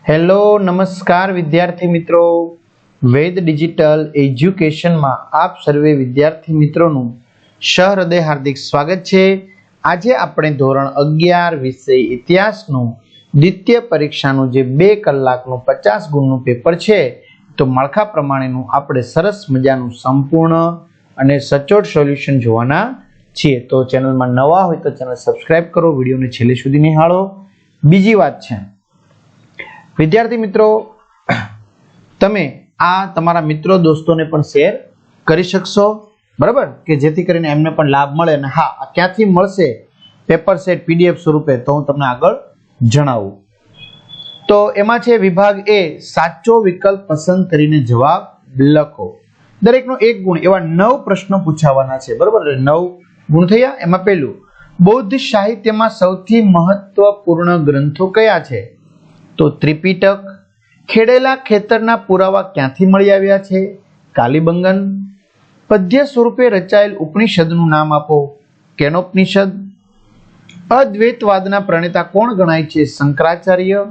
Hello નમસ્કાર વિદ્યાર્થી મિત્રો, વેદ ડિજિટલ એજ્યુકેશનમાં આપ સર્વે વિદ્યાર્થી મિત્રોનું સહૃદય હાર્દિક સ્વાગત છે। આજે આપણે ધોરણ 11 વિષય ઇતિહાસનું દ્વિતીય પરીક્ષાનું જે 2 કલાકનું 50 ગુણનું પેપર છે, તો માળખા પ્રમાણેનું આપણે સરસ મજાનું સંપૂર્ણ અને સચોટ સોલ્યુશન જોવાના છીએ। તો ચેનલમાં નવા હોય તો ચેનલ સબસ્ક્રાઇબ કરો, વિડીયોને છેલ્લે સુધી નિહાળો। બીજી વાત છે વિદ્યાર્થી મિત્રો, તમે આ તમારા મિત્રો દોસ્તોને પણ શેર કરી શકશો, બરાબર, કે જેથી કરીને એમને પણ લાભ મળે। અને હા, આ ક્યાંથી મળશે પેપર સેટ પીડીએફ સ્વરૂપે, તો હું તમને આગળ જણાવું। તો એમાં છે વિભાગ એ, સાચો વિકલ્પ પસંદ કરીને જવાબ લખો। દરેકનો 1 ગુણ, એવા 9 પ્રશ્નો પૂછાવાના છે, બરાબર। 9 ગુણ થયા। એમાં પહેલું, બૌદ્ધ સાહિત્યમાં સૌથી મહત્વપૂર્ણ ગ્રંથો કયા છે? તો ત્રિપિટક। ખેડેલા ખેતરના પુરાવા ક્યાંથી મળી આવ્યા છે? કાલિબંગન। પદ્ય સ્વરૂપે રચાયેલ ઉપનિષદનું નામ આપો? કેનોપનિષદ। અદ્વૈતવાદના પ્રણેતા કોણ ગણાય છે? શંકરાચાર્ય।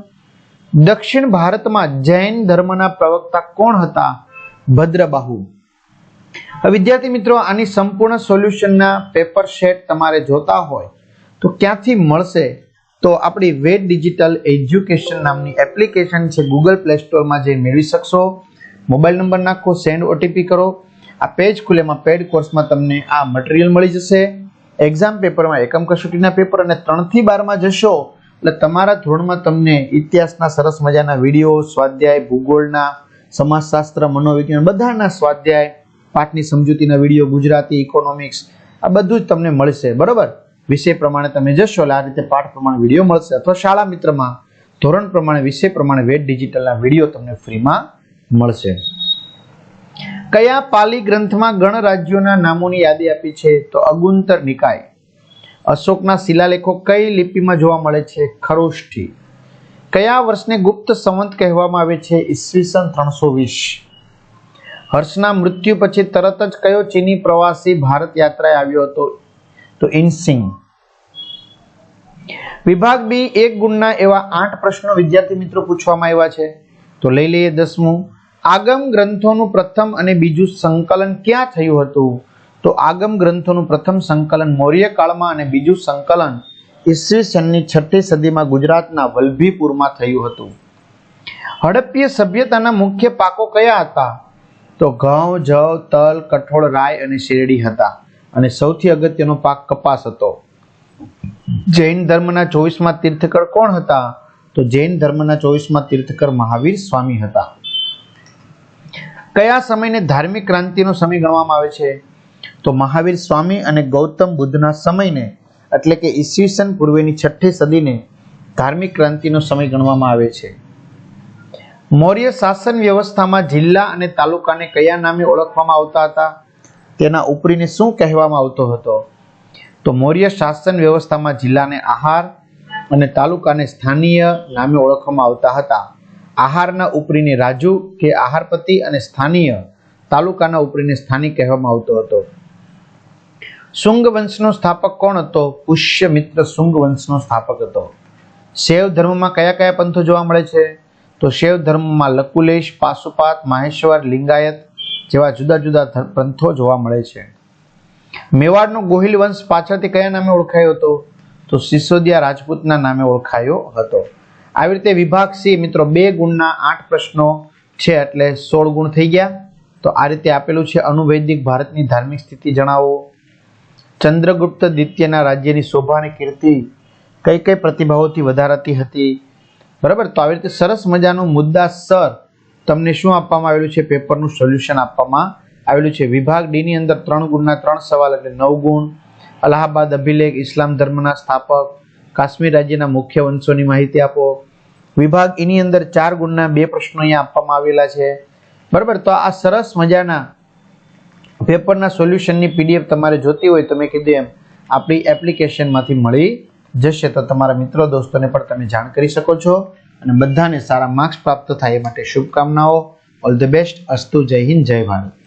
દક્ષિણ ભારતમાં જૈન ધર્મના પ્રવક્તા કોણ હતા? ભદ્રબાહુ। વિદ્યાર્થી મિત્રો, આની સંપૂર્ણ સોલ્યુશનના પેપર સેટ તમારે જોતા હોય તો ક્યાંથી મળશે? તો આપણી વેદ ડિજિટલ એજ્યુકેશન નામની એપ્લિકેશન છે, ગૂગલ પ્લે સ્ટોરમાં જઈ મેળવી શકશો। મોબાઈલ નંબર નાખો, સેન્ડ ઓટીપી કરો, આ પેજ ખુલેમાં પેડ કોર્સમાં તમને આ મટીરિયલ મળી જશે। એક્ઝામ પેપરમાં એકમ કસોટીના પેપર અને 3 થી 12 માં જશો એટલે તમારા ધોરણમાં તમને ઇતિહાસના સરસ મજાના વિડીયો, સ્વાધ્યાય, ભૂગોળના, સમાજશાસ્ત્ર, મનોવિજ્ઞાન બધાના સ્વાધ્યાય, પાઠની સમજૂતીના વિડીયો, ગુજરાતી, ઇકોનોમિક્સ, આ બધું જ તમને મળશે, બરાબર। વિષય પ્રમાણે તમે જશો એટલે આ રીતે પાઠ પ્રમાણે વિડીયો મળશે, અથવા શાળા મિત્રમાં ધોરણ પ્રમાણે વિષય પ્રમાણે વેદ ડિજિટલના વિડીયો તમને ફ્રીમાં મળશે। કયા પાલી ગ્રંથમાં ગણરાજ્યોના નામોની યાદી આપી છે? તો અગુંતર નિકાય। અશોકના શિલાલેખો કઈ લિપિમાં જોવા મળે છે? ખરોષ્ઠી। કયા વર્ષને ગુપ્ત સંવત કહેવામાં આવે છે? ઈસવીસન 320। હર્ષના મૃત્યુ પછી તરત જ કયો ચીની પ્રવાસી ભારત યાત્રાએ આવ્યો હતો? તો ઇનસિંગ। વિભાગ બી 1 ગુણના એવા 8 પ્રશ્નો વિદ્યાર્થી મિત્રો પૂછવામાં આવ્યા છે, તો લઈ લઈએ 10મું। આગમ ગ્રંથોનું પ્રથમ અને બીજું સંકલન ક્યાં થયું હતું? તો આગમ ગ્રંથોનું પ્રથમ સંકલન મૌર્ય કાળમાં અને બીજું સંકલન ઈસવીસનની 6ઠી સદીમાં ગુજરાતના વલભીપુરમાં થયું હતું। હડપ્પીય સભ્યતાના મુખ્ય પાકો કયા હતા? તો ઘઉં, જવ, તલ, કઠોળ, રાય અને શેરડી હતા, અને સૌથી અગત્યનો પાક કપાસ હતો। જૈન ધર્મના 24માં તીર્થકર કોણ હતા? તો જૈન ધર્મના 24માં તીર્થકર મહાવીર સ્વામી હતા। કયા સમયને ધાર્મિક ક્રાંતિનો સમય ગણવામાં આવે છે? તો મહાવીર સ્વામી અને ગૌતમ બુદ્ધના સમયને, એટલે કે ઈસવીસન પૂર્વેની 6ઠી સદીને ધાર્મિક ક્રાંતિનો સમય ગણવામાં આવે છે। મૌર્ય શાસન વ્યવસ્થામાં જિલ્લા અને તાલુકાને કયા નામે ઓળખવામાં આવતા હતા? તેના ઉપરીને શું કહેવામાં આવતો હતો? તો મૌર્ય શાસન વ્યવસ્થામાં જિલ્લાને આહાર અને તાલુકાને સ્થાનીય નામે ઓળખવામાં આવતા હતા। આહારના ઉપરીને રાજુ કે આહારપતિ અને સ્થાનીય તાલુકાના ઉપરીને સ્થાનિક કહેવામાં આવતો હતો। શુંગ વંશનો સ્થાપક કોણ હતો? પુષ્યમિત્ર શુંગ વંશનો સ્થાપક હતો। શૈવ ધર્મમાં કયા કયા પંથો જોવા મળે છે? તો શૈવ ધર્મમાં લકુલેશ, પાશુપાત, માહેશ્વર, લિંગાયત જેવા જુદા જુદા પંથો જોવા મળે છે। મેવાડનો ગોહિલ વંશ પાછળથી કયા નામે ઓળખાયો હતો? તો સિસોદિયા રાજપૂતના નામે ઓળખાયો હતો। આવી રીતે વિભાગ સી મિત્રો 2 ગુણના 8 પ્રશ્નો છે, એટલે 16 ગુણ થઈ ગયા। તો આ રીતે આપેલું છે, અનુવૈદિક ભારતની ધાર્મિક સ્થિતિ જણાવો, ચંદ્રગુપ્ત દ્વિતીયના રાજ્યની શોભા અને કીર્તિ કઈ કઈ પ્રતિભાઓથી વધારાતી હતી, બરાબર। તો આવી રીતે સરસ મજાનું મુદ્દાસર તમને શું આપવામાં આવેલું છે? પેપરનું સોલ્યુશન આપવામાં આવેલું છે। વિભાગ ડી ની અંદર 3 ગુણના 3 સવાલ, એટલે 9 ગુણ। અલ્હાબાદ અભિલેખ, ઇસ્લામ ધર્મના સ્થાપક, કાશ્મીર રાજ્યના મુખ્ય વંશોની માહિતી આપો। વિભાગ ઈ ની અંદર 4 ગુણના 2 પ્રશ્નો અહીંયા આપવામાં આવેલા છે, બરાબર। તો આ સરસ મજાના પેપરના સોલ્યુશનની પીડીએફ તમારે જોતી હોય તો મેં કીધું એમ આપણી એપ્લિકેશનમાંથી મળી જશે, તો તમારા મિત્રો દોસ્તોને પણ તમે જાણ કરી શકો છો, અને બધાને સારા માર્ક્સ પ્રાપ્ત થાય એ માટે શુભકામનાઓ। All the best. અસ્તુ। જય હિન્દ, જય ભારત।